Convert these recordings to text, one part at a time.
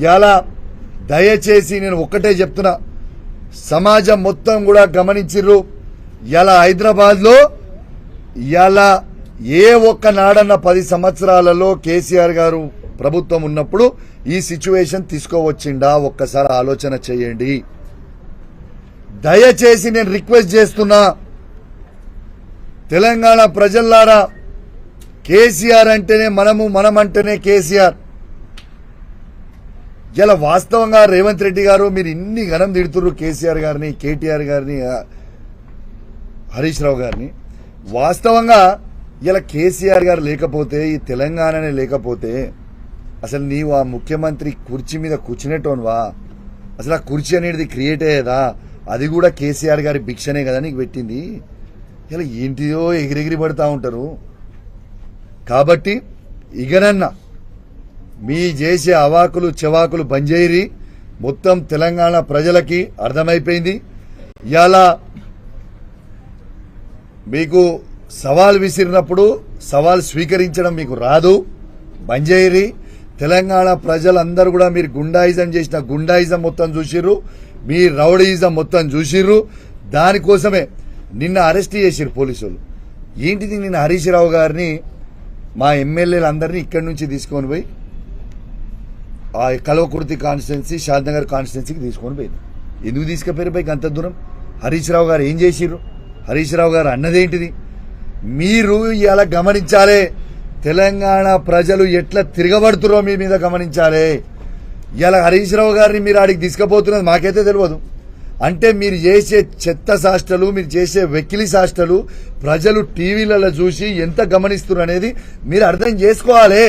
ఇలా దయచేసి నేను ఒక్కటే చెప్తున్నా, సమాజం మొత్తం కూడా గమనించిర్రు. ఇలా హైదరాబాద్లో ఇలా ఏ ఒక్క నాడన్న 10 సంవత్సరాలలో కేసీఆర్ గారు ప్రభుత్వం ఉన్నప్పుడు ఈ సిచ్యువేషన్ తీసుకోవచ్చిండా? ఒక్కసారి ఆలోచన చేయండి. దయచేసి నేను రిక్వెస్ట్ చేస్తున్నా, తెలంగాణ ప్రజల్లారా, కేసీఆర్ అంటేనే మనం అంటేనే కేసీఆర్. ఇలా వాస్తవంగా రేవంత్ రెడ్డి గారు మీరు ఇన్ని ఘనం తిడుతున్నారు కేసీఆర్ గారిని, కేటీఆర్ గారిని, హరీష్ రావు గారిని. వాస్తవంగా ఇలా కేసీఆర్ గారు లేకపోతే, ఈ తెలంగాణనే లేకపోతే అసలు నీవు ఆ ముఖ్యమంత్రి కుర్చీ మీద కూర్చునేటోన్వా? అసలు ఆ కుర్చీ అనేది క్రియేట్ అయ్యేదా? అది కూడా కేసీఆర్ గారి భిక్షనే కదా నీకు పెట్టింది. ఇలా ఏంటిదో ఎగిరెగిరి పడుతూ ఉంటారు. కాబట్టి ఇగనన్నా మీ చేసే అవాకులు చెవాకులు బంజేరి మొత్తం తెలంగాణ ప్రజలకి అర్థమైపోయింది. ఇలా మీకు సవాల్ విసిరినప్పుడు సవాల్ స్వీకరించడం మీకు రాదు. బంజేరి తెలంగాణ ప్రజలందరూ కూడా మీరు గుండాయిజం చేసిన గుండాయిజం మొత్తం చూసిర్రు, మీ రౌడీయిజం మొత్తం చూసిర్రు. దానికోసమే నిన్న అరెస్ట్ చేసిర్రు పోలీసులు. ఏంటిది, నిన్న హరీష్ రావు గారిని మా ఎమ్మెల్యేలందరినీ ఇక్కడి నుంచి తీసుకొని పోయి ఆ కల్వకుర్తి కాన్స్టిట్యున్సీ, షాద్నగర్ కాన్స్టిట్యున్సీకి తీసుకొని పోయింది. ఎందుకు తీసుకుపోయారు పైకి అంత దూరం? హరీష్ రావు గారు ఏం చేసిర్రు? హరీష్ రావు గారు అన్నదేంటిది? మీరు ఇలా గమనించాలి. తెలంగాణ ప్రజలు ఎట్లా తిరగబడుతురో మీ మీద గమనించాలి. ఇలా హరీష్ రావు గారిని మీరు ఆడికి తీసుకుపోతున్నది మాకైతే తెలియదు. అంటే మీరు చేసే చెత్త శాస్త్రాలు, మీరు చేసే వెకిలి శాస్త్రాలు ప్రజలు టీవీలలో చూసి ఎంత గమనిస్తున్నారు అనేది మీరు అర్థం చేసుకోవాలి.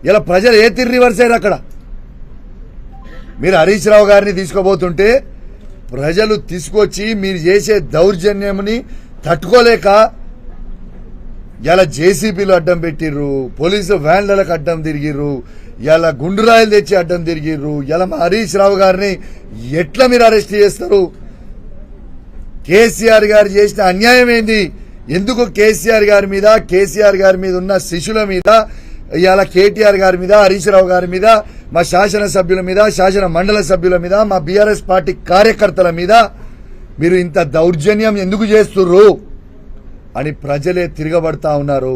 ఇలా ప్రజలు ఏ తిరిగి రివర్స్ అయ్యారు అక్కడ. మీరు హరీష్ రావు గారిని తీసుకోబోతుంటే ప్రజలు తీసుకొచ్చి మీరు చేసే దౌర్జన్యంని తట్టుకోలేక ఇలా జేసీబీలు అడ్డం పెట్టిర్రు, పోలీసు వ్యాన్లకు అడ్డం తిరిగిర్రు, ఇలా గుండురాయిలు తెచ్చి అడ్డం తిరిగిర్రు. ఇలా మా హరీష్ రావు గారిని ఎట్లా మీరు అరెస్ట్ చేస్తారు? కేసీఆర్ గారు చేసిన అన్యాయం ఏంది? ఎందుకు కేసీఆర్ గారి మీద ఉన్న శిశుల మీద, ఇలా కేటీఆర్ గారి మీద, హరీష్ రావు గారి మీద, మా శాసనసభ్యుల మీద, శాసన మండల సభ్యుల మీద, మా బీఆర్ఎస్ పార్టీ కార్యకర్తల మీద మీరు ఇంత దౌర్జన్యం ఎందుకు చేస్తుర్రు అని ప్రజలే తిరగబడతా ఉన్నారు.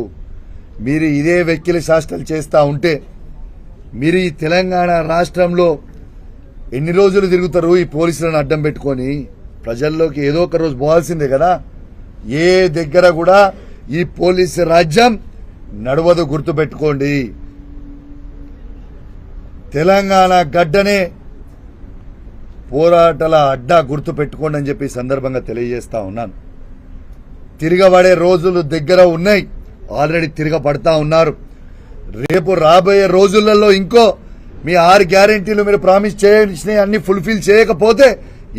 మీరు ఇదే వెక్కిలి శాస్త్రాలు చేస్తూ ఉంటే మీరు ఈ తెలంగాణ రాష్ట్రంలో ఎన్ని రోజులు తిరుగుతారు? ఈ పోలీసులను అడ్డం పెట్టుకొని ప్రజల్లోకి ఏదో ఒక రోజు పోవాల్సిందే కదా. ఏ దగ్గర కూడా ఈ పోలీసు రాజ్యం నడవదు, గుర్తుపెట్టుకోండి. తెలంగాణ గడ్డనే పోరాటాల అడ్డా, గుర్తుపెట్టుకోండి అని చెప్పి సందర్భంగా తెలియజేస్తా ఉన్నాను. తిరగబడే రోజులు దగ్గర ఉన్నాయి, ఆల్రెడీ తిరగబడతా ఉన్నారు. రేపు రాబోయే రోజులలో ఇంకో మీ 6 గ్యారెంటీలు మీరు ప్రామిస్ చేసిన అన్ని ఫుల్ఫిల్ చేయకపోతే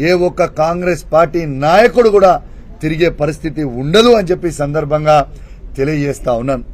ఏ ఒక్క కాంగ్రెస్ పార్టీ నాయకుడు కూడా తిరిగే పరిస్థితి ఉండదు అని చెప్పి సందర్భంగా తెలియజేస్తా ఉన్నాను.